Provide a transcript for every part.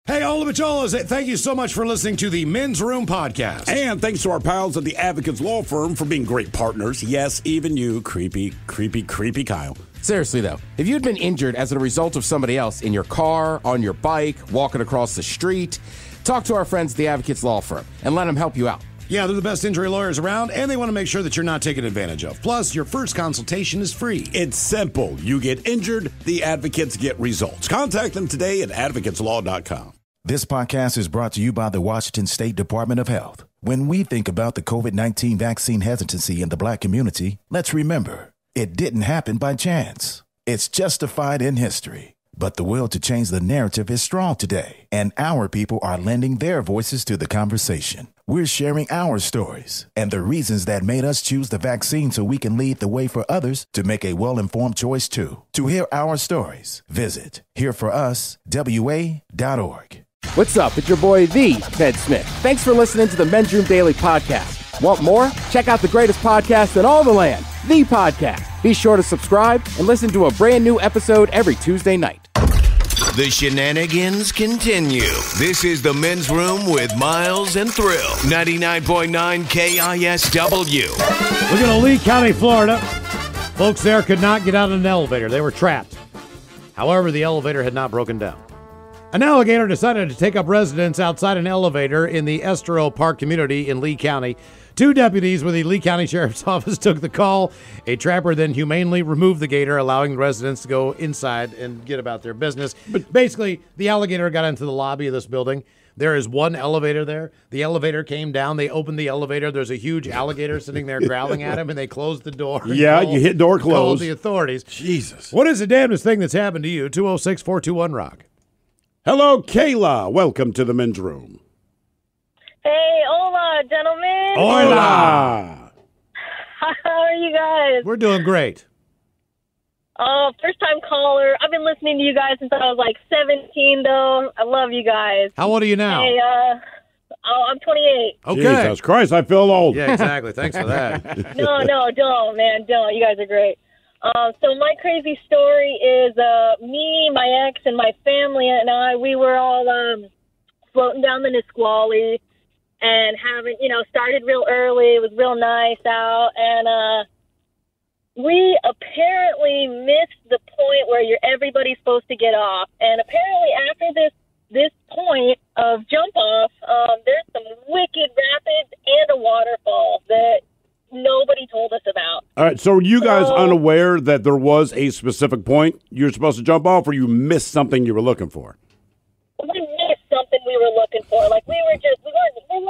Hey, all of Macholas, thank you so much for listening to the Men's Room Podcast. And thanks to our pals at the Advocates Law Firm for being great partners. Yes, even you, creepy Kyle. Seriously, though, if you'd been injured as a result of somebody else in your car, on your bike, walking across the street, talk to our friends at the Advocates Law Firm and let them help you out. Yeah, they're the best injury lawyers around, and they want to make sure that you're not taken advantage of. Plus, your first consultation is free. It's simple. You get injured, the advocates get results. Contact them today at advocateslaw.com. This podcast is brought to you by the Washington State Department of Health. When we think about the COVID-19 vaccine hesitancy in the Black community, let's remember, it didn't happen by chance. It's justified in history. But the will to change the narrative is strong today, and our people are lending their voices to the conversation. We're sharing our stories and the reasons that made us choose the vaccine so we can lead the way for others to make a well-informed choice too. To hear our stories, visit hereforuswa.org. What's up? It's your boy, The Ted Smith. Thanks for listening to the Men's Room Daily Podcast. Want more? Check out the greatest podcast in all the land, The Podcast. Be sure to subscribe and listen to a brand new episode every Tuesday night. The shenanigans continue. This is the Men's Room with Miles and Thrill. 99.9 KISW. We're going to Lee County, Florida. Folks there could not get out of an elevator. They were trapped. However, the elevator had not broken down. An alligator decided to take up residence outside an elevator in the Estero Park community in Lee County. Two deputies with the Lee County Sheriff's Office took the call. A trapper then humanely removed the gator, allowing the residents to go inside and get about their business. But basically, the alligator got into the lobby of this building. There is one elevator there. The elevator came down. They opened the elevator. There's a huge alligator sitting there growling at him, and they closed the door. Yeah, you hit door closed. Called the authorities. Jesus. What is the damnedest thing that's happened to you? 206-421-ROCK. Hello, Kayla. Welcome to the Men's Room. Hey, hola, gentlemen. Hola. How are you guys? We're doing great. First time caller. I've been listening to you guys since I was like 17, though. I love you guys. How old are you now? Hey, I'm 28. Okay. Jesus Christ, I feel old. Yeah, exactly. Thanks for that. No, don't, man. Don't. You guys are great. So my crazy story is me, my ex, and my family and I, we were all floating down the Nisqually and having, started real early. It was real nice out. And we apparently missed the point where everybody's supposed to get off. And apparently after this point of jump off, there's some wicked rapids and a waterfall that nobody told us about. All right, so were you guys unaware that there was a specific point you're supposed to jump off, or you missed something you were looking for? We missed something we were looking for. Like, we weren't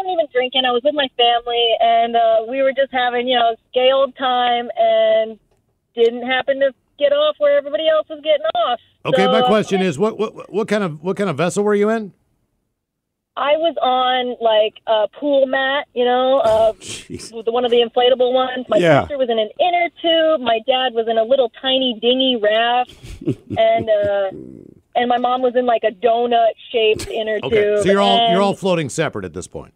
even drinking. I was with my family, and we were just having, gay old time, and didn't happen to get off where everybody else was getting off. Okay, so, my question is, what kind of vessel were you in? I was on, like, a pool mat, one of the inflatable ones. My sister was in an inner tube. My dad was in a little tiny dinghy raft. And my mom was in, like, a donut-shaped inner tube. So you're all floating separate at this point.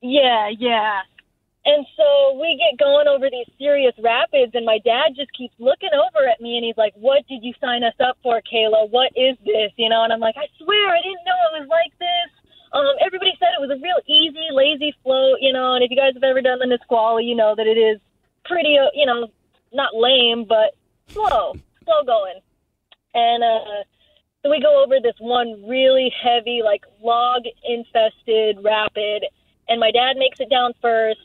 Yeah. And so we get going over these serious rapids, and my dad just keeps looking over at me, and he's like, "What did you sign us up for, Kayla? What is this?" And I'm like, "I swear, I didn't know it was like this." Everybody said it was a real easy, lazy float, and if you guys have ever done the Nisqually, you know that it is pretty, not lame, but slow going. And so we go over this one really heavy, like, log-infested rapid, and my dad makes it down first,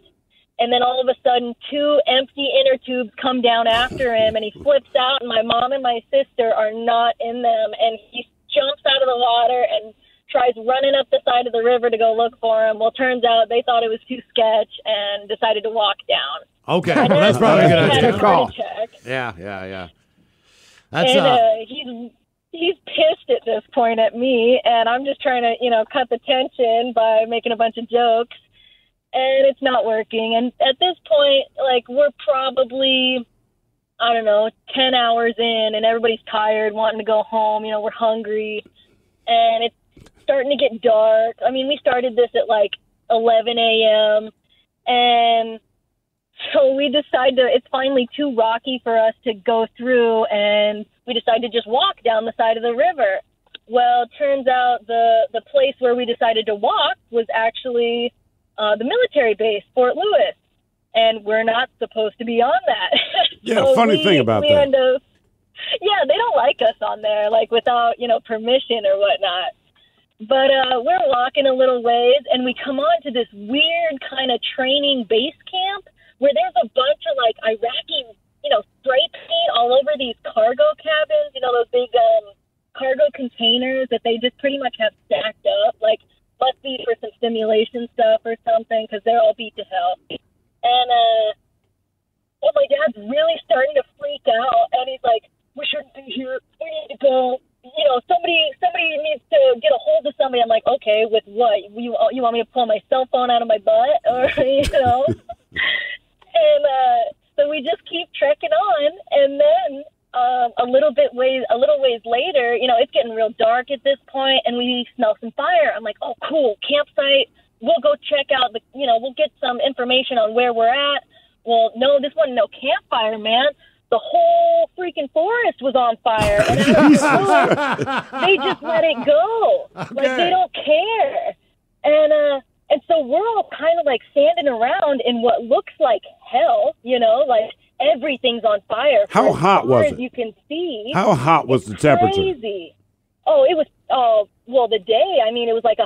and then all of a sudden 2 empty inner tubes come down after him, and he flips out, and my mom and my sister are not in them, and he jumps out of the water and tries running up the side of the river to go look for him. Well, turns out they thought it was too sketch and decided to walk down. Okay, well, that's probably a good idea. Good call. Yeah. That's he's pissed at this point at me, and I'm just trying to, cut the tension by making a bunch of jokes, and it's not working. And at this point, like, we're probably, 10 hours in, and everybody's tired, wanting to go home. We're hungry, and it's starting to get dark. I mean, we started this at like 11 a.m. and so we decided it's finally too rocky for us to go through, and we decided to just walk down the side of the river. Well, turns out the place where we decided to walk was actually the military base, Fort Lewis, and we're not supposed to be on that. Yeah, funny thing about that. Yeah, they don't like us on there, like without, permission or whatnot. But we're walking a little ways, and we come on to this weird kind of training base camp where there's a bunch of, like, Iraqi, spray paint all over these cargo cabins, those big cargo containers that they just pretty much have stacked up. Like, must be for some stimulation stuff or something, because they're all beat to hell. And my dad's really starting to freak out, and he's like, we shouldn't be here. We need to go. Somebody needs to get a hold of somebody. I'm like, okay, with what? You want me to pull my cell phone out of my butt? Or, And so we just keep trekking on, and then a little ways later, it's getting real dark at this point, and we smell some fire. I'm like, oh, cool, campsite. We'll go check out we'll get some information on where we're at. Well, no, this wasn't no campfire, man. The whole freaking forest was on fire, and they just let it go. Okay. Like, they don't care. And so we're all kind of like standing around in what looks like hell, like everything's on fire. How hot was it? You can see. How hot was the temperature? Crazy. Oh, it was. The day. I mean, it was like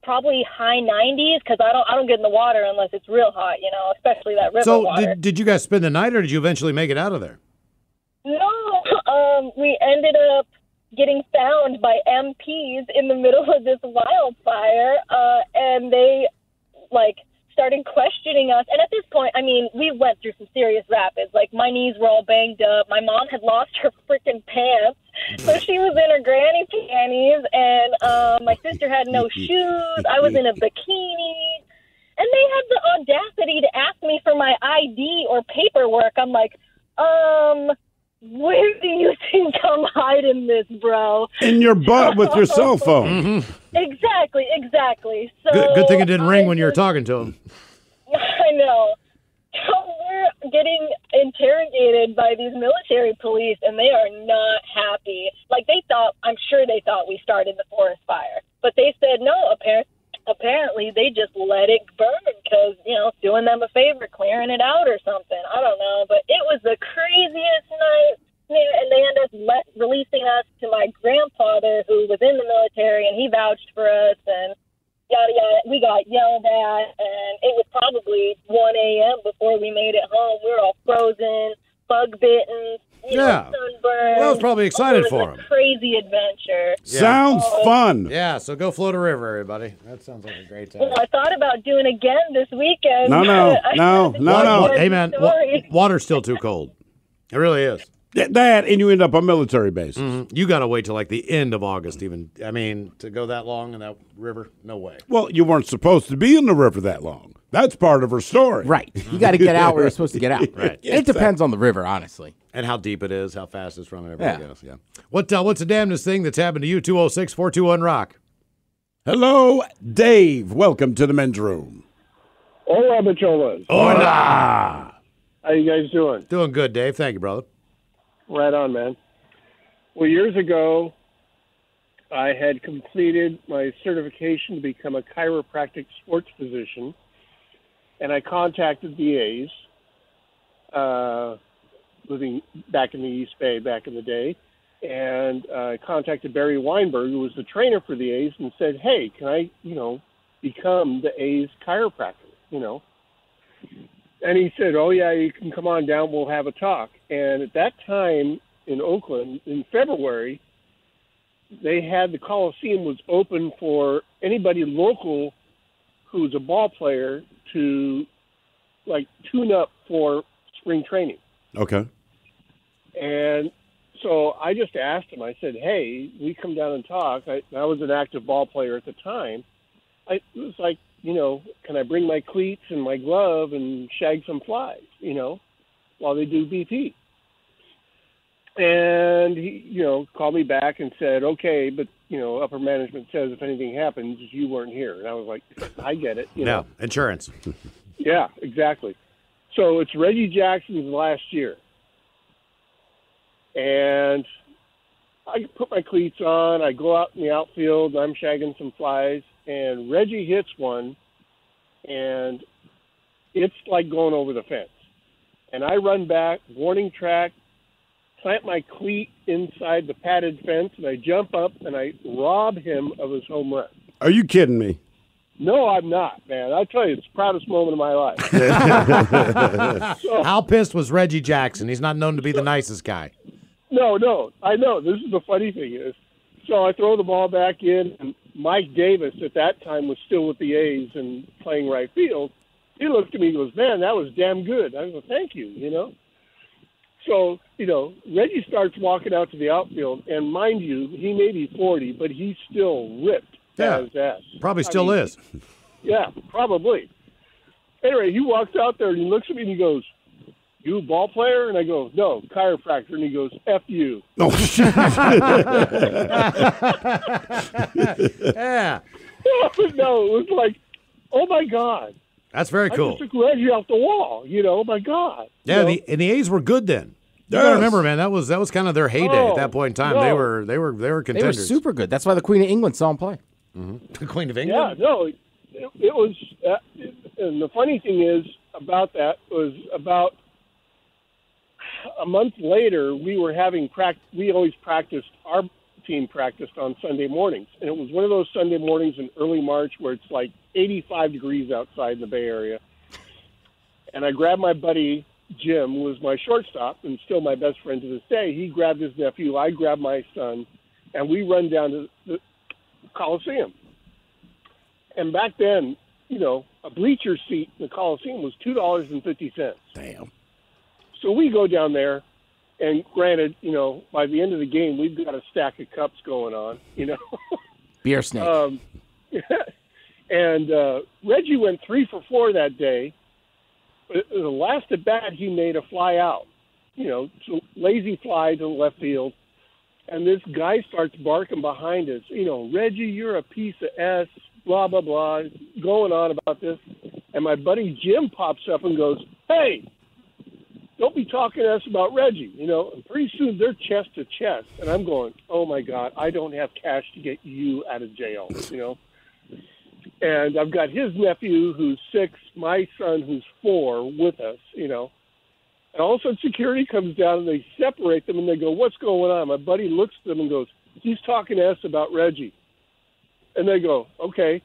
probably high 90s, because I don't get in the water unless it's real hot, especially that river water. So did you guys spend the night, or did you eventually make it out of there? No, we ended up getting found by MPs in the middle of this wildfire, and they, started questioning us. And at this point, I mean, we went through some serious rapids. Like, my knees were all banged up. My mom had lost her freaking pants, so she was in her granny panties, and my sister had no shoes. I was in a bikini. And they had the audacity to ask me for my ID or paperwork. I'm like, where do you think I'm hiding this, bro? In your butt with your cell phone. Mm-hmm. Exactly. So good thing it didn't ring when you were talking to him. I know. So we're getting interrogated by these military police, and they are not happy. Like, I'm sure they thought we started the forest fire. But they said, no, apparently they just let it burn because, doing them a favor, clearing it out or something. I don't know. But it was the craziest night. And they ended up releasing us to my grandfather, who was in the military, and he vouched for us, and yada, yada. We got yelled at, and it was probably 1 a.m. before we made it home. We were all frozen, bug-bitten, sunburned. Well, I was probably excited for him. Crazy adventure. Yeah. Sounds fun. Yeah, so go float a river, everybody. That sounds like a great time. Well, I thought about doing again this weekend. No. Hey, man, water's still too cold. It really is. That, and you end up on military base. Mm-hmm. You got to wait till like the end of August even. I mean, to go that long in that river, no way. Well, you weren't supposed to be in the river that long. That's part of her story. Right. You got to get out where you're supposed to get out. Right. It depends on the river, honestly. And how deep it is, how fast it's running, everything else. Yeah. What's the damnedest thing that's happened to you? 206-421-ROCK. Hello, Dave. Welcome to the men's room. Hola, Bacholas. Hola. How you guys doing? Doing good, Dave. Thank you, brother. Right on, man. Well, years ago, I had completed my certification to become a chiropractic sports physician, and I contacted the A's, living back in the East Bay back in the day, and I contacted Barry Weinberg, who was the trainer for the A's, and said, hey, can I, become the A's chiropractor, And he said, oh, yeah, you can come on down. We'll have a talk. And at that time in Oakland, in February, they had the Coliseum was open for anybody local who's a ball player to, tune up for spring training. Okay. And so I just asked him. I said, hey, we come down and talk. I was an active ball player at the time. It was like, can I bring my cleats and my glove and shag some flies, while they do BP? And he, called me back and said, okay, but, upper management says if anything happens, you weren't here. And I was like, I get it. No, insurance. Yeah, exactly. So it's Reggie Jackson's last year. And I put my cleats on. I go out in the outfield. I'm shagging some flies, and Reggie hits one, and it's like going over the fence. And I run back, warning track, plant my cleat inside the padded fence, and I jump up and I rob him of his home run. Are you kidding me? No, I'm not, man. I tell you, it's the proudest moment of my life. How pissed was Reggie Jackson? He's not known to be the nicest guy. No, I know. This is the funny thing is, so I throw the ball back in, and Mike Davis at that time was still with the A's and playing right field. He looked at me and goes, "Man, that was damn good." I go, "Thank you," So, Reggie starts walking out to the outfield, and mind you, he may be 40, but he's still ripped as ass. Probably still is. Yeah, probably. Anyway, he walks out there, and he looks at me, and he goes, "You a ball player?" And I go, "No, chiropractor." And he goes, "F you." Oh, shit. Yeah. No, it was like, oh, my God. That's very I cool. just took Reggie off the wall, my God. Yeah, and the A's were good then. You gotta remember, man, that was kind of their heyday at that point in time. No. They were They were contenders. super good. That's why the Queen of England saw him play. The Queen of Yeah, England. no, it was. And the funny thing is about that was about a month later, we were having we always practiced, our team practiced on Sunday mornings. And it was one of those Sunday mornings in early March where it's like 85 degrees outside in the Bay Area. And I grabbed my buddy, Jim, who was my shortstop and still my best friend to this day. He grabbed his nephew, I grabbed my son, and we run down to the Coliseum. And back then, a bleacher seat in the Coliseum was $2.50. Damn. So we go down there, and granted, by the end of the game, we've got a stack of cups going on, Beer snake. And Reggie went 3 for 4 that day. The last at bat, he made a fly out, lazy fly to the left field. And this guy starts barking behind us, "Reggie, you're a piece of S, blah, blah, blah," going on about this. And my buddy Jim pops up and goes, "Hey, don't be talking to us about Reggie." And pretty soon they're chest to chest. And I'm going, "Oh, my God, I don't have cash to get you out of jail," And I've got his nephew who's 6, my son who's 4 with us, And all of a sudden security comes down and they separate them and they go, "What's going on?" My buddy looks at them and goes, "He's talking to us about Reggie." And they go, "Okay."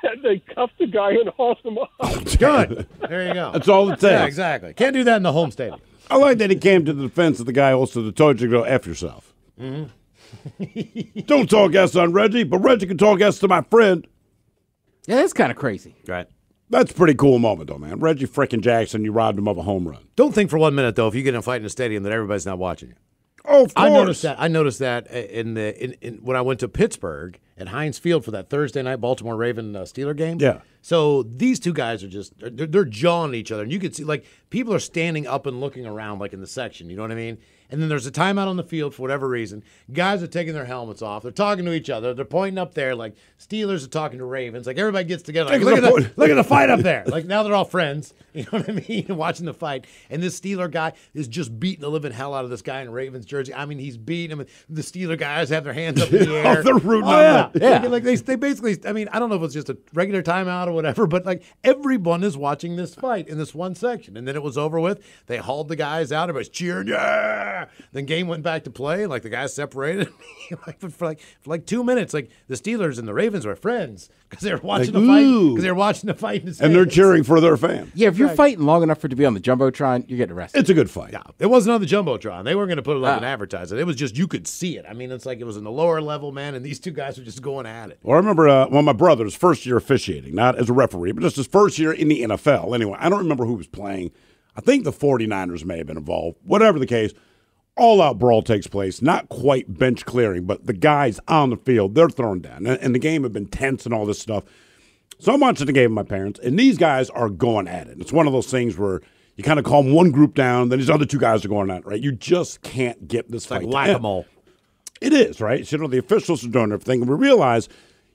And they cuff the guy and haul him off. Good. There you go. That's all it takes. Yeah, exactly. Can't do that in the home stadium. I like that he came to the defense of the guy also that told you to go F yourself. Mm-hmm. Don't talk S on Reggie, but Reggie can talk S to my friend. Yeah, that's kind of crazy. Right. That's a pretty cool moment, though, man. Reggie frickin' Jackson, you robbed him of a home run. Don't think for 1 minute though, if you get in a fight in a stadium, that everybody's not watching you. Oh, of course. I noticed that in when I went to Pittsburgh at Heinz Field for that Thursday night Baltimore Raven Steeler game. Yeah. So these two guys are just they're jawing at each other, and you can see like people are standing up and looking around like in the section. You know what I mean? And then there's a timeout on the field for whatever reason. Guys are taking their helmets off. They're talking to each other. They're pointing up there like Steelers are talking to Ravens. Like everybody gets together. Like, look at the fight up there. Like now they're all friends. You know what I mean? Watching the fight. And this Steeler guy is just beating the living hell out of this guy in a Ravens jersey. I mean, he's beating him. The Steeler guys have their hands up in the air. They're rooting on yeah. them. Like they basically, I mean, I don't know if it's just a regular timeout or whatever, but like everyone is watching this fight in this one section. And then it was over with. They hauled the guys out. Everybody's cheering. Yeah. Then game went back to play. Like the guys separated. Like for 2 minutes. Like the Steelers and the Ravens were friends because they were watching the fight. Because they were watching the fight. And they're cheering for their fan. Yeah, if you're fighting long enough for it to be on the Jumbotron, you're getting arrested. It's a good fight. Yeah, it wasn't on the Jumbotron. They weren't going to put it up and advertise it. It was just you could see it. I mean, it's like it was in the lower level, man, and these two guys were just going at it. Well, I remember my brother's first year officiating, not as a referee, but just his first year in the NFL. Anyway, I don't remember who was playing. I think the 49ers may have been involved. Whatever the case, all-out brawl takes place. Not quite bench clearing, but the guys on the field, they're thrown down. And the game had been tense and all this stuff. So I'm watching the game with my parents, and these guys are going at it. It's one of those things where you kind of calm one group down, then these other two guys are going at it, right? You just can't get this fight. Like whack-a-mole. It is, right? So, the officials are doing everything, and we realize,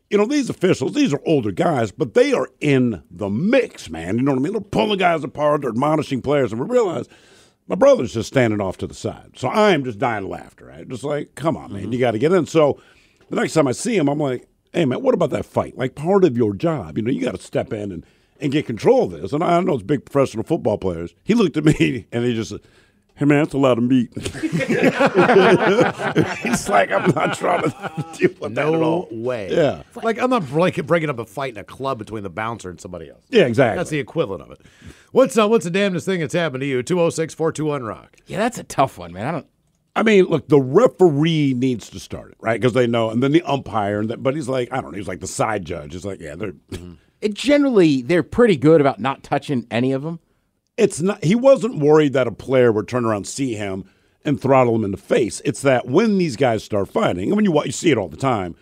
these officials, these are older guys, but they are in the mix, man. You know what I mean? They're pulling guys apart, they're admonishing players, and we realize My brother's just standing off to the side. So I am just dying of laughter, right? Just like, come on, man, you got to get in. So the next time I see him, I'm like, hey, man, what about that fight? Like, part of your job, you got to step in and get control of this. And I know it's big professional football players. He looked at me and he just said, hey, man, that's a lot of meat. He's like, I'm not trying to deal with that at all. No way. Yeah. Like, I'm not breaking up a fight in a club between the bouncer and somebody else. Yeah, exactly. That's the equivalent of it. What's the damnedest thing that's happened to you? 206-421-ROCK. Yeah, that's a tough one, man. I mean, look, the referee needs to start it, right? Because they know, and then the umpire, but he's like, I don't know, he's like the side judge. He's like, yeah, they're. They're pretty good about not touching any of them. It's not. He wasn't worried that a player would turn around, see him, and throttle him in the face. It's that when these guys start fighting, I mean, you see it all the time.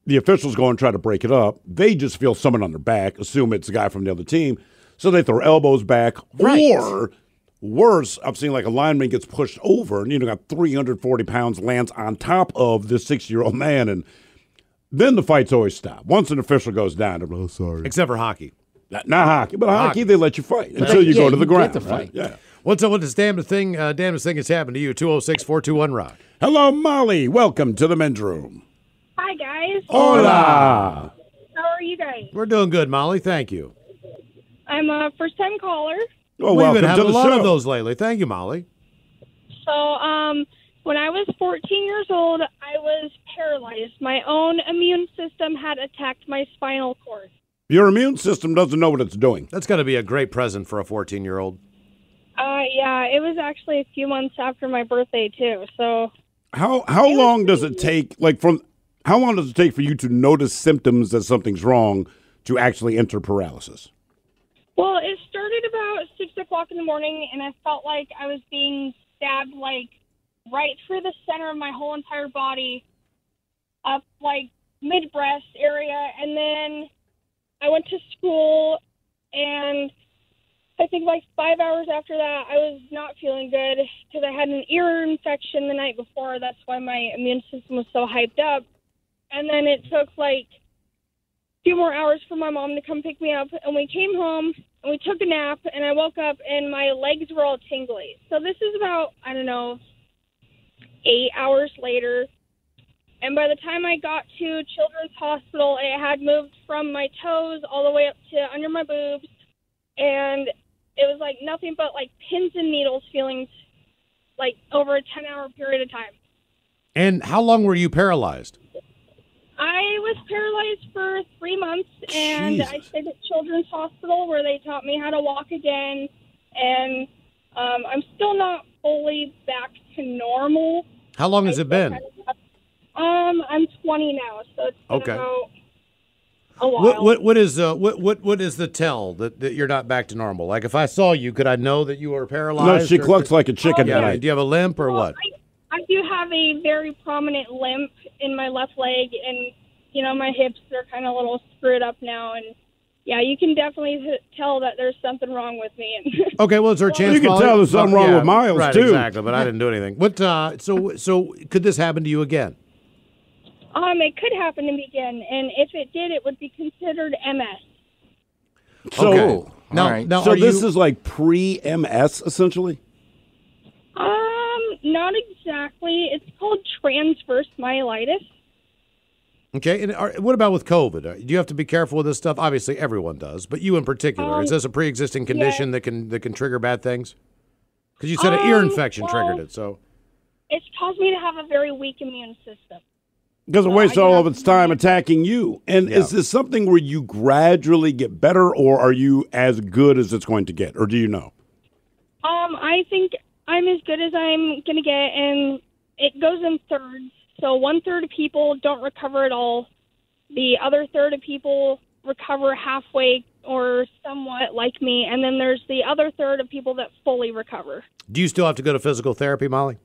The officials go and try to break it up. They just feel someone on their back, assume it's a guy from the other team, so they throw elbows back. Right. Or worse, I've seen like a lineman gets pushed over, and got 340 pounds lands on top of this 6-year-old man, and then the fights always stop. Once an official goes down, they're like, oh, sorry. Except for hockey. Not hockey, but hockey they let you fight until you go to the ground. Get to fight. Right? Yeah. What's the damnedest thing that's happened to you? 206-421-ROCK. Hello, Molly. Welcome to the men's room. Hi, guys. Hola. How are you guys? We're doing good, Molly. Thank you. I'm a first-time caller. Oh, We've welcome been having to a the lot show. of those lately. Thank you, Molly. So, when I was 14 years old, I was paralyzed. My own immune system had attacked my spinal cord. Your immune system doesn't know what it's doing. That's got to be a great present for a 14-year-old. Yeah, it was actually a few months after my birthday, too. So, How long does it take? How long does it take for you to notice symptoms that something's wrong to actually enter paralysis? well, it started about 6 o'clock in the morning, and I felt like I was being stabbed, like, right through the center of my whole entire body, up, like, mid-breast area, and then I went to school, and I think like 5 hours after that, I was not feeling good because I had an ear infection the night before. That's why my immune system was so hyped up. And then it took like a few more hours for my mom to come pick me up, and we came home, and we took a nap, and I woke up, and my legs were all tingly. So this is about, 8 hours later. And by the time I got to Children's Hospital, it had moved from my toes all the way up to under my boobs. And it was like nothing but like pins and needles feelings like over a 10-hour period of time. And how long were you paralyzed? I was paralyzed for 3 months, and Jesus. I stayed at Children's Hospital where they taught me how to walk again. And I'm still not fully back to normal. How long has it been? I'm 20 now, so it's been Okay. about a while. What is the tell that you're not back to normal? Like if I saw you, could I know that you were paralyzed? No, she or- clucks like a chicken Yeah. tonight. Do you have a limp or what? I do have a very prominent limp in my left leg, and, my hips are kind of a little screwed up now. And, yeah, you can definitely tell that there's something wrong with me. Okay, well, is there a chance? You can Molly- tell there's something wrong with Miles, right, too. Exactly, but I didn't do anything. What? So could this happen to you again? It could happen to me again, and if it did, it would be considered MS. So, Okay. Now, all right. now so are this you, is like pre-MS, essentially? Not exactly. It's called transverse myelitis. okay. And what about with COVID? Do you have to be careful with this stuff? Obviously, everyone does, but you in particular. Is this a pre-existing condition that can trigger bad things? Because you said an ear infection triggered it. So It's caused me to have a very weak immune system. Because it wastes all of its time attacking you. And Yeah. is this something where you gradually get better, or are you as good as it's going to get? Or do you know? I think I'm as good as I'm going to get, and it goes in thirds. So 1/3 of people don't recover at all. The other third of people recover halfway or somewhat like me, and then there's the other third of people that fully recover. do you still have to go to physical therapy, Molly?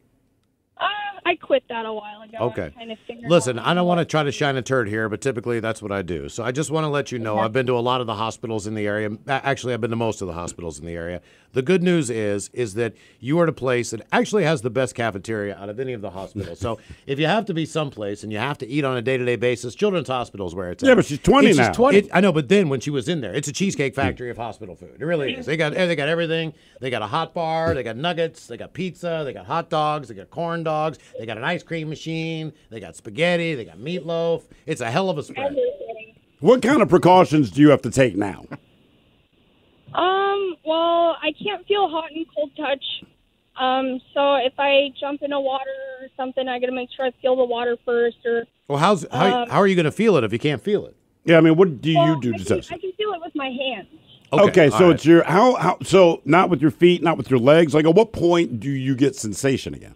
I quit that a while ago. Okay. Kind of Listen, I don't want to try to shine a turd here, but typically that's what I do. So I just want to let you know I've been to a lot of the hospitals in the area. Actually, I've been to most of the hospitals in the area. The good news is that you are at a place that actually has the best cafeteria out of any of the hospitals. So if you have to be someplace and you have to eat on a day-to-day basis, Children's Hospital is where it's at. Yeah, but she's 20 now. She's 20. I know, but then when she was in there, it's a cheesecake factory of hospital food. It really is. They got everything. They got a hot bar. They got nuggets. They got pizza. They got hot dogs. They got corn dogs. They got an ice cream machine. They got spaghetti. They got meatloaf. It's a hell of a spread. What kind of precautions do you have to take now? Well, I can't feel hot and cold touch. So if I jump into water or something, I got to make sure I feel the water first. Or Well, how are you going to feel it if you can't feel it? Yeah, I mean, what do you do to test I it? can feel it with my hands. Okay, so right. it's your how so not with your feet, not with your legs. Like, at what point do you get sensation again?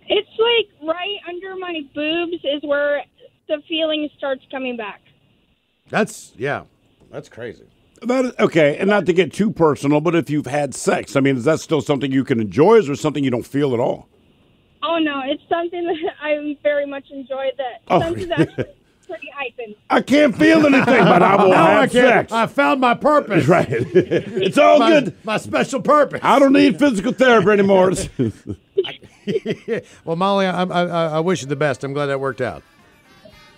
It's like right under my boobs is where the feeling starts coming back. That's crazy. Okay, and not to get too personal, but if you've had sex, I mean, is that still something you can enjoy, or is there something you don't feel at all? Oh, no, it's something that I very much enjoy. Something's actually pretty hyping. I can't feel anything, but I will have sex. I found my purpose. Right. It's all good. My special purpose. I don't need physical therapy anymore. Well, Molly, I wish you the best. I'm glad that worked out.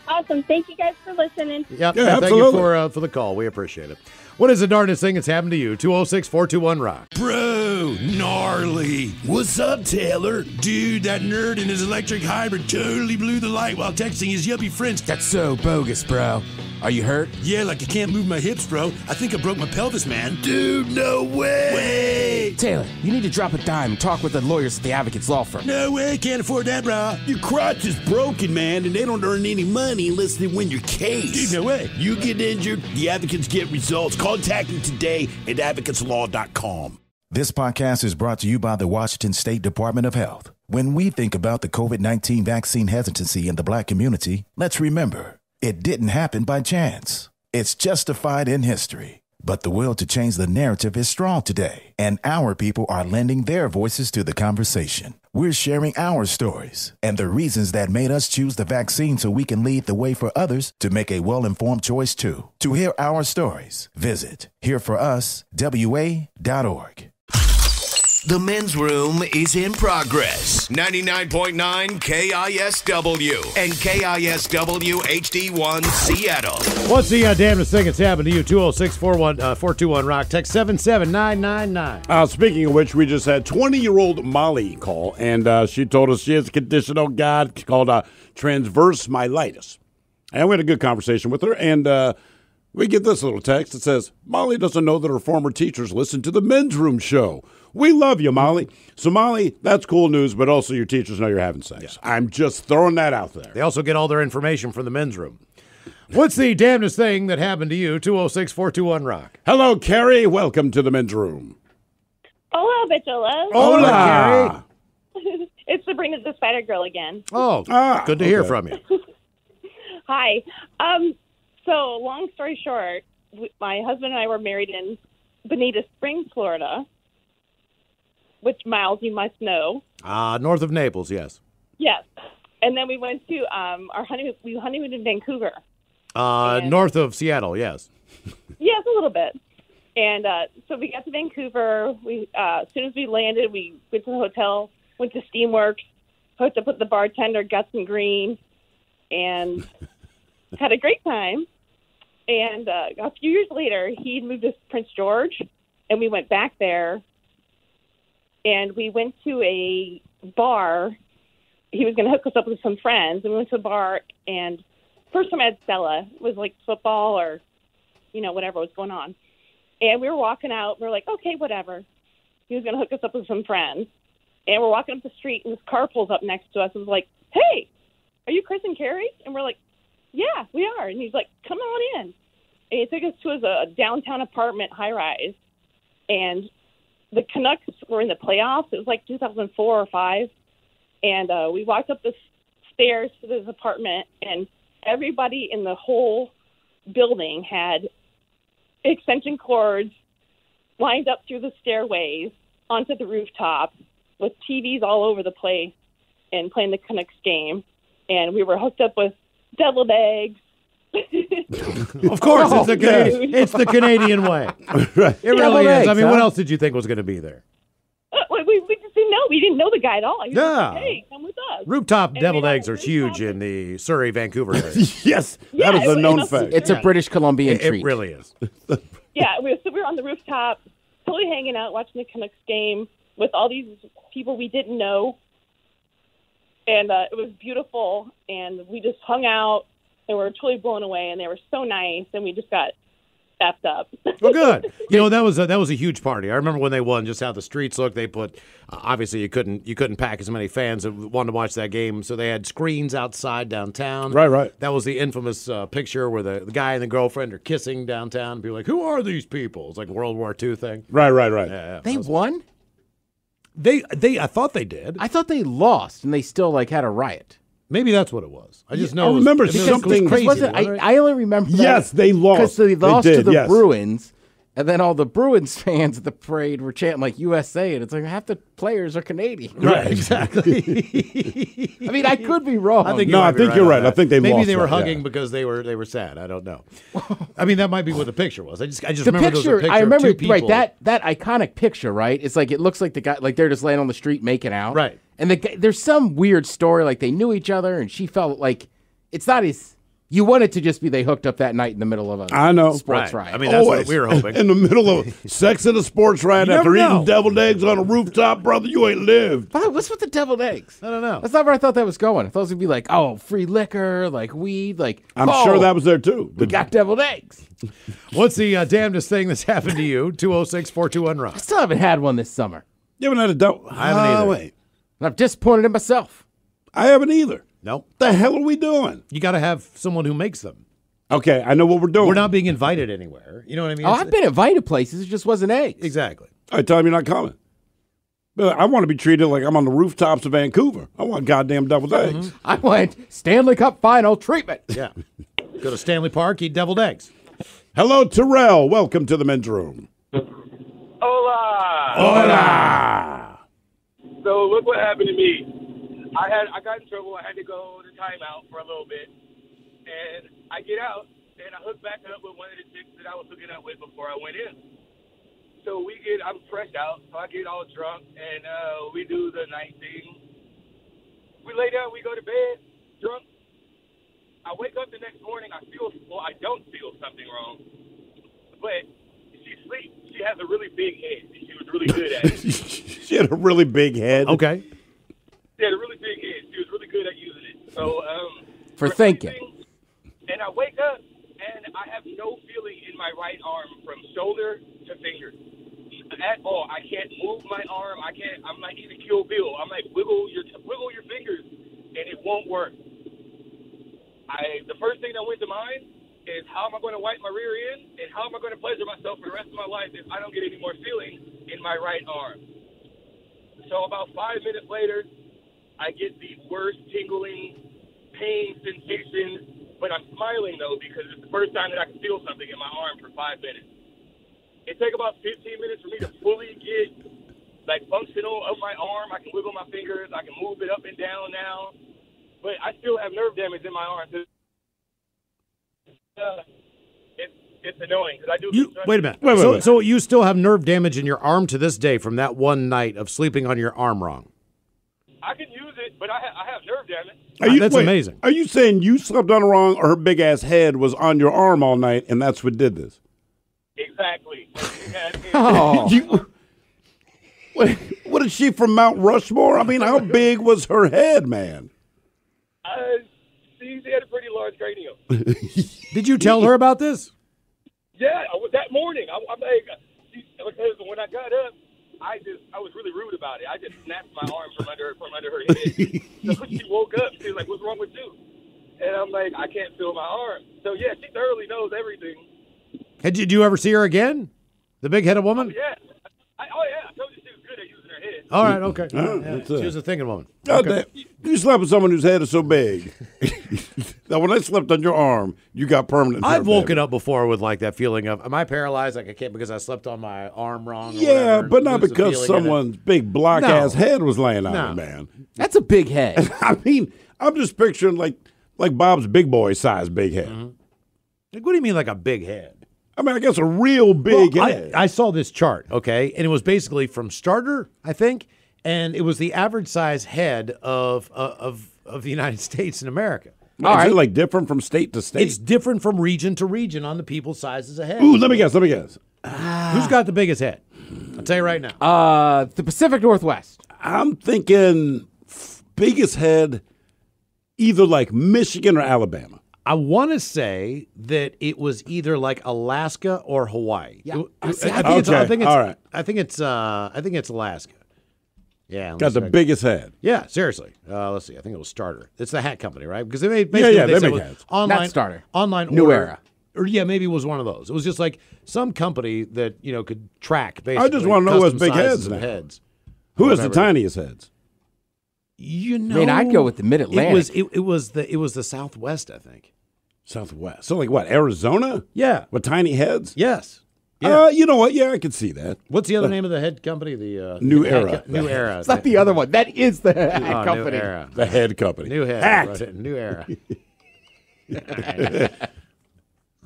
Awesome. Thank you guys for listening. Yep. Yeah, Thank you absolutely. for the call. We appreciate it. What is the darndest thing that's happened to you? 206-421-ROCK. Bro, gnarly. What's up, Taylor? Dude, that nerd in his electric hybrid totally blew the light while texting his yuppie friends. That's so bogus, bro. Are you hurt? Yeah, like I can't move my hips, bro. I think I broke my pelvis, man. Dude, no way. Taylor, you need to drop a dime and talk with the lawyers at the Advocates Law Firm. No way, can't afford that, bro. Your crotch is broken, man, and they don't earn any money unless they win your case. Dude, no way. You get injured, the advocates get results. Contact them today at advocateslaw.com. This podcast is brought to you by the Washington State Department of Health. When we think about the COVID-19 vaccine hesitancy in the Black community, let's remember, it didn't happen by chance. It's justified in history. But the will to change the narrative is strong today, and our people are lending their voices to the conversation. We're sharing our stories and the reasons that made us choose the vaccine so we can lead the way for others to make a well-informed choice too. To hear our stories, visit hereforuswa.org. The men's room is in progress. 99.9 KISW and KISW HD1 Seattle. What's the damnedest thing that's happened to you? 206-421-ROCK. Text 77999. Speaking of which, we just had 20-year-old Molly call, and she told us she has a condition, oh God, called transverse myelitis. And we had a good conversation with her, and we get this little text that says, Molly doesn't know that her former teachers listen to the men's room show. We love you, Molly. So, Molly, that's cool news, but also your teachers know you're having sex. Yeah. I'm just throwing that out there. They also get all their information from the men's room. What's the damnedest thing that happened to you? 206-421-ROCK. Hello, Carrie. Welcome to the men's room. Hello, Bitchola. Hola, Carrie. It's Sabrina the Spider Girl again. Oh, good to hear from you. Hi. So, long story short, my husband and I were married in Bonita Springs, Florida, which, Miles, you must know. North of Naples, yes. Yes. And then we went to our honeymoon. We honeymooned in Vancouver. North of Seattle, yes. Yes, a little bit. And so we got to Vancouver. We as soon as we landed, we went to the hotel, went to Steamworks, hooked up with the bartender, got some green, and had a great time. And a few years later, he moved to Prince George, and we went back there. And we went to a bar. He was going to hook us up with some friends. And we went to a bar, and first time I had Stella. It was like football or, whatever was going on. And we were walking out. We were like, okay, whatever. He was going to hook us up with some friends. And we're walking up the street, and this car pulls up next to us and was like, hey, are you Chris and Carrie? And we're like, yeah, we are. And he's like, come on in. And he took us to his downtown apartment high-rise. And the Canucks were in the playoffs. It was like 2004 or 5. And we walked up the stairs to this apartment, and everybody in the whole building had extension cords lined up through the stairways onto the rooftop with TVs all over the place. and playing the Canucks game, and we were hooked up with deviled eggs. Of course, it's the Canadian way. Right. It really is. Eggs, I mean, what else did you think was going to be there? We just didn't know. We didn't know the guy at all. He was like, hey, come with us. Rooftop And deviled we had eggs a are great huge time. in the Surrey, Vancouver area. Yes, that is a known fact. It's a British Columbian It treat. really is. Yeah, we were on the rooftop, totally hanging out, watching the Canucks game with all these people we didn't know. And it was beautiful, and we just hung out, and we were totally blown away, and they were so nice, and we just got effed up. Well, good. That was a huge party. I remember when they won, just how the streets looked. They put obviously you couldn't pack as many fans that wanted to watch that game, so they had screens outside downtown. Right. That was the infamous picture where the guy and the girlfriend are kissing downtown. People like, who are these people? It's like a World War II thing. Right. Yeah, They won? I thought they did. I thought they lost, and they still had a riot. Maybe that's what it was. I just know. I remember it was something- crazy. I only remember that Yes, they lost. because they lost did, to the yes. Bruins, and then all the Bruins fans at the parade were chanting USA, and it's like half the players are Canadian. Right, exactly. I mean, I could be wrong. I think No, I think you're on right. that. I think they maybe lost they were that, hugging yeah. because they were sad. I don't know. I mean, that might be what the picture was. I just the remember there was a picture, picture I remember, of two people. right? That iconic picture, right? It's like it looks like the guy, like they're just laying on the street making out, Right. And there's some weird story, like they knew each other, and she felt like it's not as you want it to just be they hooked up that night in the middle of a I know. sports Right. riot. I mean, that's Always. what we were hoping. In the middle of sex and a sports riot You after never eating know. deviled eggs on a rooftop, brother, you ain't lived. What's with the deviled eggs? I don't know. That's not where I thought that was going. I thought it was gonna be like, oh, free liquor, like weed, like I'm oh, sure that was there too. we got deviled eggs. What's the damnedest thing that's happened to you? 206-421-ROCK. I still haven't had one this summer. You haven't had a double. I haven't either. Wait. And I'm disappointed in myself. I haven't either. Nope. The hell are we doing? You got to have someone who makes them. Okay, I know what we're doing. We're not being invited anywhere. You know what I mean? Oh, I've been invited places. It just wasn't eggs. Exactly. I tell him you're not coming. But I want to be treated like I'm on the rooftops of Vancouver. I want goddamn deviled eggs. I want Stanley Cup final treatment. Yeah. Go to Stanley Park, eat deviled eggs. Hello, Terrell. Welcome to the men's room. Hola. Hola. So look what happened to me. I got in trouble. I had to go to timeout for a little bit, and I get out and I hook back up with one of the chicks that I was hooking up with before I went in. So I'm fresh out, so I get all drunk and we do the night thing. We lay down, we go to bed, drunk. I wake up the next morning. I don't feel something wrong, but she sleeps. She has a really big head. And she was really good at it. She had a really big head. Okay. She had a really big head. She was really good at using it. So For thinking. And I wake up and I have no feeling in my right arm from shoulder to finger at all. I can't move my arm. I'm like even Kill Bill. I'm like wiggle your fingers, and it won't work. The first thing that went to mind is how am I going to wipe my rear end, and how am I going to pleasure myself for the rest of my life if I don't get any more feeling in my right arm? So about 5 minutes later, I get the worst tingling pain sensation, but I'm smiling though because it's the first time that I can feel something in my arm for 5 minutes. It takes about 15 minutes for me to fully get functional of my arm. I can wiggle my fingers. I can move it up and down now, but I still have nerve damage in my arm. It's annoying because I do. Wait a minute. Wait. So you still have nerve damage in your arm to this day from that one night of sleeping on your arm wrong? I can use it, but I have nerve damage. That's amazing. Are you saying you slept on her wrong, or her big ass head was on your arm all night, and that's what did this? Exactly. Oh. What is she from Mount Rushmore? I mean, how big was her head, man? She had a pretty large cranium. Did you tell her about this? Yeah, that morning. I'm like, because when I got up, I was really rude about it. I just snapped my arm from under her head. So she woke up. She was like, "What's wrong with you?" And I'm like, "I can't feel my arm." So yeah, she thoroughly knows everything. Did you ever see her again? The big-headed woman? Yeah. I told you she was good at using her head. All right, okay. That's She was a thinking woman. God damn. You slept with someone whose head is so big. Now, when I slept on your arm, you got permanent nerve I've woken damage. up before with like that feeling of, am I paralyzed? Like I can't because I slept on my arm wrong. Or Yeah, whatever. but not Lose the because feeling in it. someone's big block-ass head was laying on No. it, man. That's a big head. I mean, I'm just picturing like Bob's big boy size big head. Like, what do you mean like a big head? I mean, I guess a real big head. I saw this chart, okay, and it was basically from starter, I think, and it was the average size head of the United States in America. Is it like different from state to state? It's different from region to region on the people's sizes of head. Ooh, let me guess. Who's got the biggest head? I'll tell you right now. The Pacific Northwest. I'm thinking biggest head, either like Michigan or Alabama. I want to say that it was either like Alaska or Hawaii. Yeah. I think it's Alaska. Yeah, Got the biggest head. Yeah, seriously. Let's see. I think it was Starter. It's the hat company, right? Because they made they said make was hats. online Not Starter. online New order. Era. Or yeah, maybe it was one of those. It was just like some company that could track. Basically, I just want to know what's custom big sizes heads of now. heads. Who has the Whatever. tiniest heads? I mean, I'd go with the Mid-Atlantic. It was the Southwest, I think. Southwest. So like what? Arizona? Yeah. With tiny heads? Yes. Yeah. You know what? Yeah, I could see that. What's the other name of the head company? The New the Era. New Era. It's not the other one. That is the hat Oh, company. New Era. The head company. New head. Hat. Right, New Era. All right.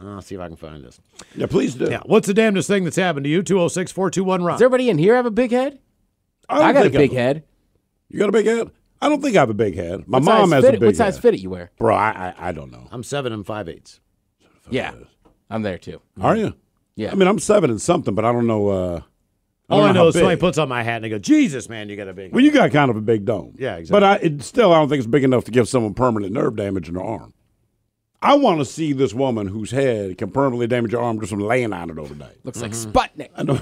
I'll see if I can find this. Yeah, please do. Yeah. What's the damnedest thing that's happened to you? 206-421-RON. Does everybody in here have a big head? don't I got a think big head. You got a big head? I don't think I have a big head. My What mom size has a fit- big What size head. fitted you wear? Bro, I don't know. I'm 7 5/8. Yeah, I'm there too. Are you? Yeah. I mean, I'm 7 and something, but I don't know. All I know how is somebody big. puts on my hat and they go, Jesus, man, you got a big Well, you got kind of a big dome. Yeah, exactly. But I don't think it's big enough to give someone permanent nerve damage in their arm. I want to see this woman whose head can permanently damage your arm just from laying on it overnight. Looks like Sputnik. I know.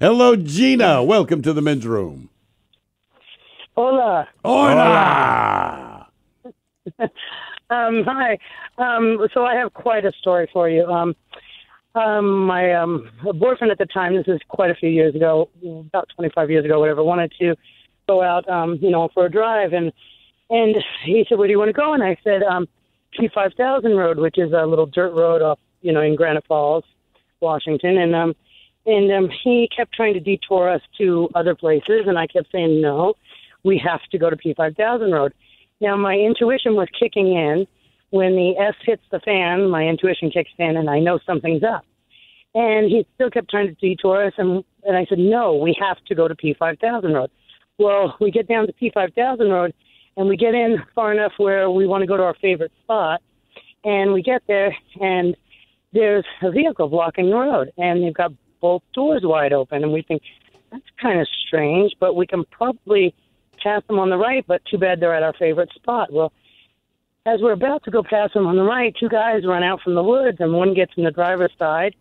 Hello, Gina. Welcome to the men's room. Hola. Hola. Hi. So I have quite a story for you. My boyfriend at the time, this is quite a few years ago, about 25 years ago, whatever, wanted to go out, for a drive. And he said, where do you want to go? And I said, P5000 Road, which is a little dirt road off, in Granite Falls, Washington. And he kept trying to detour us to other places. And I kept saying, no, we have to go to P5000 Road. Now, my intuition was kicking in. When the S hits the fan, my intuition kicks in, and I know something's up. And he still kept trying to detour us, and I said, no, we have to go to P5000 Road. Well, we get down to P5000 Road, and we get in far enough where we want to go to our favorite spot, and we get there, and there's a vehicle blocking the road, and they've got both doors wide open, and we think, that's kind of strange, but we can probably pass them on the right, but too bad they're at our favorite spot. Well, as we're about to go past them on the right, two guys run out from the woods, and one gets in the driver's side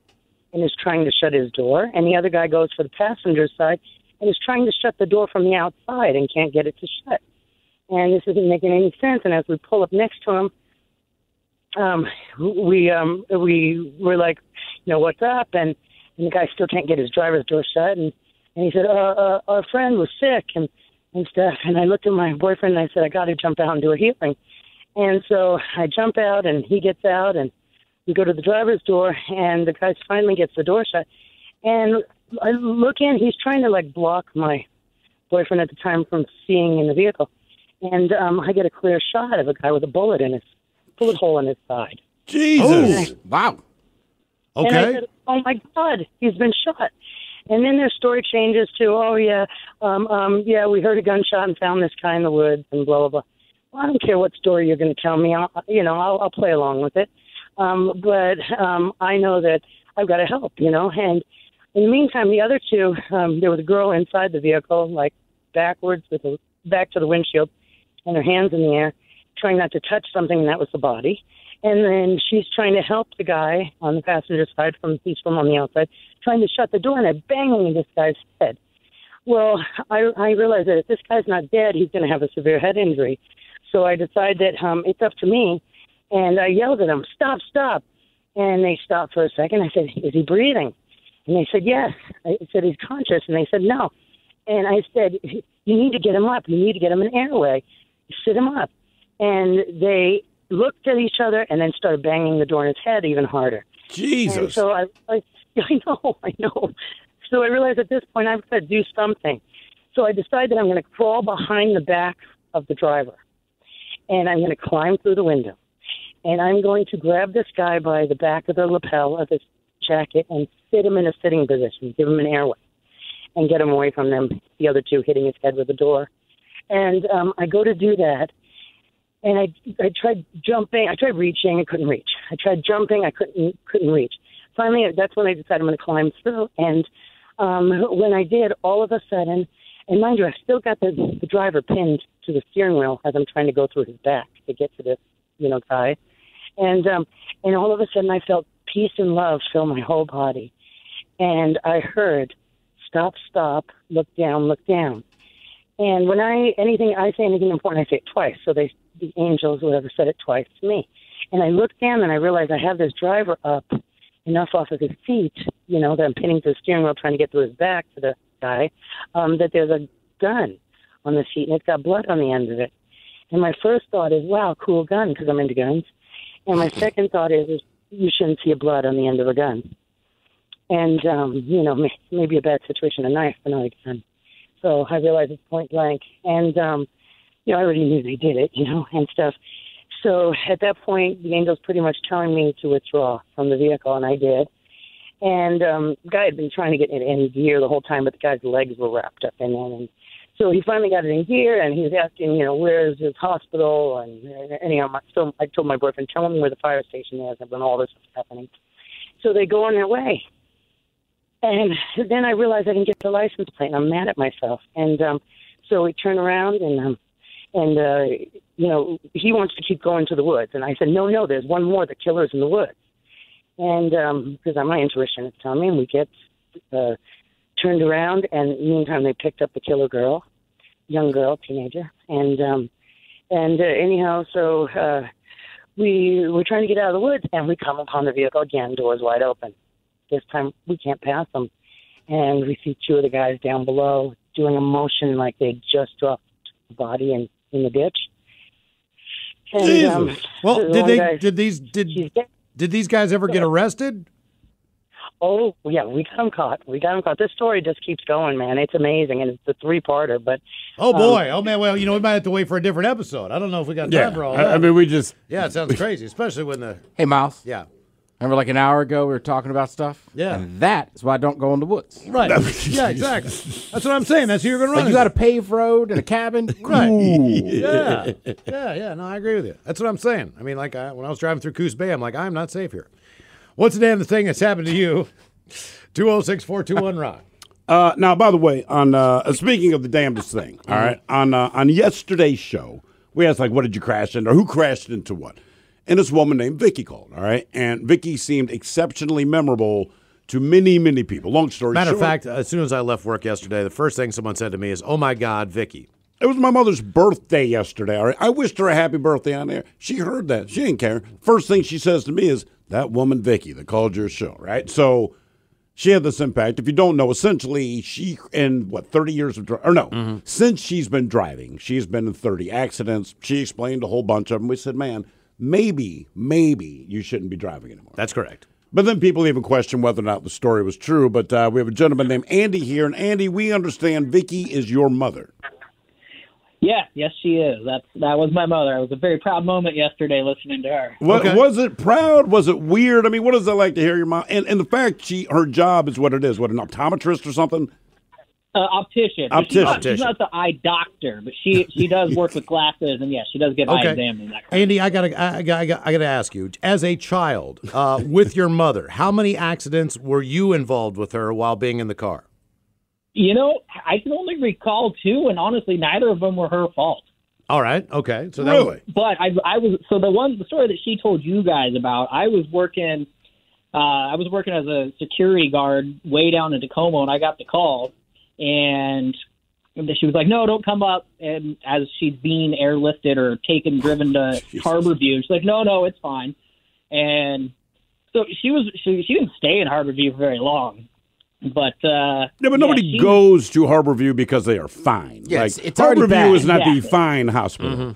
and is trying to shut his door, and the other guy goes for the passenger's side and is trying to shut the door from the outside and can't get it to shut. And this isn't making any sense. And as we pull up next to him, we were like, what's up? And the guy still can't get his driver's door shut. And he said, our friend was sick and stuff. And I looked at my boyfriend and I said, I got to jump out and do a hearing. And so I jump out and he gets out and we go to the driver's door and the guy finally gets the door shut. And I look in, he's trying to block my boyfriend at the time from seeing in the vehicle. And I get a clear shot of a guy with a bullet hole in his side. Jesus. Wow. Okay. And I said, oh my God, he's been shot. And then their story changes to, we heard a gunshot and found this guy in the woods and blah, blah, blah. Well, I don't care what story you're going to tell me. I'll play along with it. But I know that I've got to help, And in the meantime, the other two, there was a girl inside the vehicle, backwards with her back to the windshield and her hands in the air, trying not to touch something, and that was the body. And then she's trying to help the guy on the passenger side, he's from on the outside, trying to shut the door, and they're banging this guy's head. Well, I realized that if this guy's not dead, he's going to have a severe head injury. So I decided that it's up to me, and I yelled at them, stop, stop. And they stopped for a second. I said, is he breathing? And they said, yes. I said, he's conscious. And they said, no. And I said, you need to get him up. You need to get him an airway. Sit him up. And they looked at each other and then started banging the door in his head even harder. Jesus. And so I know. So I realized at this point I've got to do something. So I decided I'm going to crawl behind the back of the driver. And I'm going to climb through the window. And I'm going to grab this guy by the back of the lapel of his jacket and sit him in a sitting position, give him an airway, and get him away from them, the other two hitting his head with the door. And I go to do that. And I tried jumping. I tried reaching. I couldn't reach. I tried jumping. I couldn't reach. Finally, that's when I decided I'm going to climb through. And when I did, all of a sudden, and mind you, I still got the driver pinned to the steering wheel as I'm trying to go through his back to get to this, guy. And all of a sudden, I felt peace and love fill my whole body. And I heard, stop, stop, look down, look down. And when I say anything important, I say it twice. So the angels, whatever, said it twice to me. And I looked down and I realized I have this driver up enough off of his feet, that I'm pinning to the steering wheel trying to get to his back to the guy, that there's a gun on the seat and it's got blood on the end of it. And my first thought is, wow, cool gun, because I'm into guns. And my second thought is you shouldn't see blood on the end of a gun. And, maybe a bad situation, a knife, but not a gun. So I realized it's point blank. And, I already knew they did it, and stuff. So at that point, the angel's pretty much telling me to withdraw from the vehicle, and I did. And the guy had been trying to get it in gear the whole time, but the guy's legs were wrapped up in it. And so he finally got it in gear, and he was asking, where's his hospital? And anyhow, I told my boyfriend, tell him where the fire station is when all this was happening. So they go on their way. And then I realized I didn't get the license plate, and I'm mad at myself. And so we turn around, and he wants to keep going to the woods. And I said, no, there's one more. The killer's in the woods. And because my intuition is telling me, and we get turned around, and meantime they picked up the killer girl, young girl, teenager. And anyhow, so we were trying to get out of the woods, and we come upon the vehicle again, doors wide open. This time we can't pass them. And we see two of the guys down below doing a motion like they just dropped the body in the ditch. And, well, did these guys ever get arrested? Oh, yeah, we got them caught. This story just keeps going, man. It's amazing, and it's a three-parter. But oh boy, oh man. Well, we might have to wait for a different episode. I don't know if we got time for all that. I mean, it sounds crazy, especially when the Hey, Miles. Yeah. Remember, like an hour ago, we were talking about stuff? Yeah. And that is why I don't go in the woods. Right. Yeah, exactly. That's what I'm saying. That's who you're going to run into. You got a paved road and a cabin? Right. Ooh. Yeah. No, I agree with you. That's what I'm saying. I mean, when I was driving through Coos Bay, I'm like, I'm not safe here. What's the damn thing that's happened to you? 206-421-ROCK. Now, by the way, on speaking of the damnedest thing, all right, on yesterday's show, we asked, what did you crash into, or who crashed into what? And this woman named Vicky called, all right? And Vicky seemed exceptionally memorable to many, many people. Long story short. Matter of fact, as soon as I left work yesterday, the first thing someone said to me is, oh, my God, Vicky. It was my mother's birthday yesterday, all right? I wished her a happy birthday on there. She heard that. She didn't care. First thing she says to me is, that woman Vicky that called your show, right? So she had this impact. If you don't know, essentially, she, in 30 years of driving, since she's been driving, she's been in 30 accidents. She explained a whole bunch of them. We said, man, maybe you shouldn't be driving anymore. That's correct. But then people even question whether or not the story was true. But we have a gentleman named Andy here. And Andy, we understand Vicky is your mother. Yeah, yes, she is. That was my mother. It was a very proud moment yesterday listening to her. Was it proud? Was it weird? I mean, what is it like to hear your mom? And the fact her job is what it is. What, an optometrist or something? Optician. She's not the eye doctor, but she does work with glasses, and yes, she does get eye exams and that kind Andy, I gotta ask you, as a child, with your mother, how many accidents were you involved with her while being in the car? I can only recall 2, and honestly, neither of them were her fault. All right, okay. So really? But I was the story that she told you guys about. I was working as a security guard way down in Tacoma, and I got the call. And she was like, no, don't come up. And as she's being airlifted or driven to Harborview, she's like, no, it's fine. And so she didn't stay in Harborview for very long. But nobody goes to Harborview because they are fine. Yes, like, it's already Harborview bad. is not the fine hospital.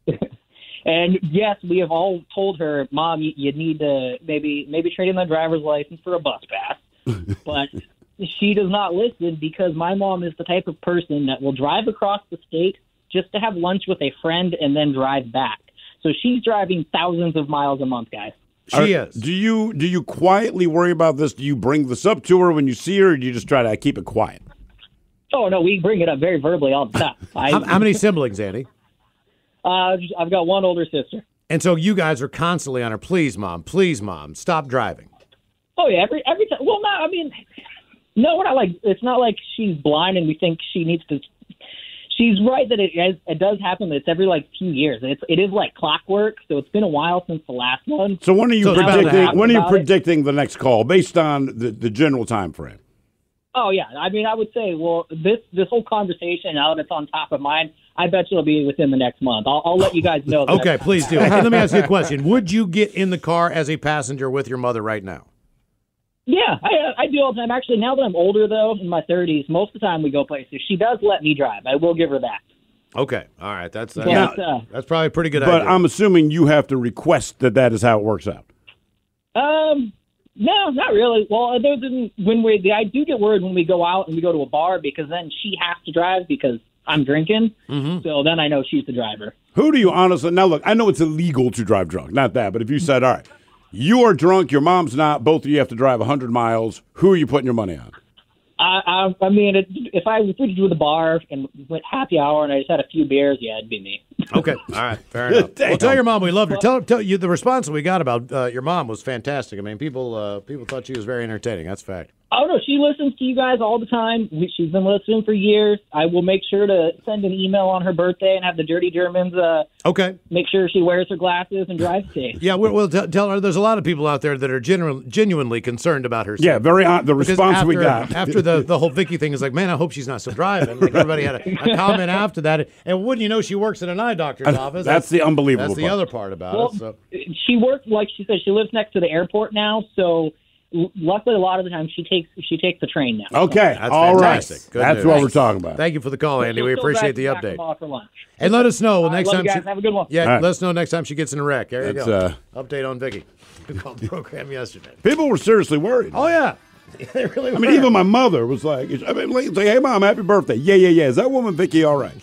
Mm-hmm. And yes, we have all told her, Mom, you need to maybe trade in the driver's license for a bus pass. But she does not listen because my mom is the type of person that will drive across the state just to have lunch with a friend and then drive back. So she's driving thousands of miles a month, guys. She is. Do you quietly worry about this? Do you bring this up to her when you see her, or do you just try to keep it quiet? Oh, no, we bring it up very verbally all the time. How many siblings, Andy? I've got one older sister. And so you guys are constantly on her, please, Mom, stop driving. Oh, yeah, every time. Well, no, I mean, no, we're not like, it's not like she's blind and we think she needs to. She's right that it does happen, but it's every few years. It is like clockwork, so it's been a while since the last one. So when are you predicting the next call based on the general time frame? Oh yeah, I mean, I would say, well, this whole conversation, now that it's on top of mind, I bet you it'll be within the next month. I'll let you guys know. Okay, please do. Hey, let me ask you a question. Would you get in the car as a passenger with your mother right now? Yeah, I do all the time. Actually, now that I'm older, though, in my 30s, most of the time we go places. She does let me drive. I will give her that. Okay, all right. That's probably a pretty good idea. But I'm assuming you have to request that is how it works out. No, not really. Well, other than I do get worried when we go out and we go to a bar because then she has to drive because I'm drinking. Mm-hmm. So then I know she's the driver. Who do you honestly now? Look, I know it's illegal to drive drunk, not that. But if you said, all right, you are drunk, your mom's not, both of you have to drive 100 miles. Who are you putting your money on? I mean, if we do the bar and went happy hour and I just had a few beers, yeah, it'd be me. Okay, all right, fair enough. Well, tell your mom we love her. Tell you the response we got about your mom was fantastic. I mean, people thought she was very entertaining. That's a fact. Oh, no, she listens to you guys all the time. She's been listening for years. I will make sure to send an email on her birthday and have the Dirty Germans make sure she wears her glasses and drives safe. Yeah, we'll tell her there's a lot of people out there that are genuinely concerned about her. Yeah, the response we got. After the whole Vicky thing is like, man, I hope she's not still driving. Like everybody had a comment after that. And wouldn't you know, she works at an eye doctor's office. That's the unbelievable That's the part. other part about it. So. She works, like she said, she lives next to the airport now, so luckily, a lot of the time she takes the train now. Okay, that's all fantastic. right. Good That's news. what we're talking about. Thank you for the call, Andy. We appreciate the update. For lunch. And let us know next time. Have a good one. Yeah, right. let us know next time she gets in a wreck. There you That's, go. Update on Vicky. We called the program yesterday. People were seriously worried. Oh yeah, they really were. I mean, even my mother was like, "Hey, Mom, happy birthday!" Yeah. Is that woman Vicky all right?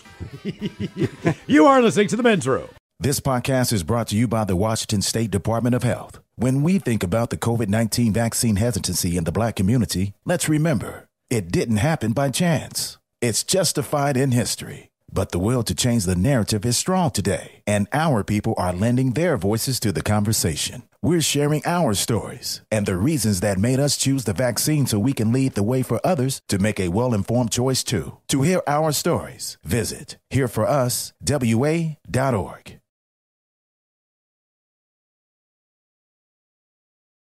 You are listening to the Men's Room. This podcast is brought to you by the Washington State Department of Health. When we think about the COVID-19 vaccine hesitancy in the Black community, let's remember, it didn't happen by chance. It's justified in history. But the will to change the narrative is strong today, and our people are lending their voices to the conversation. We're sharing our stories and the reasons that made us choose the vaccine so we can lead the way for others to make a well-informed choice too. To hear our stories, visit hereforuswa.org.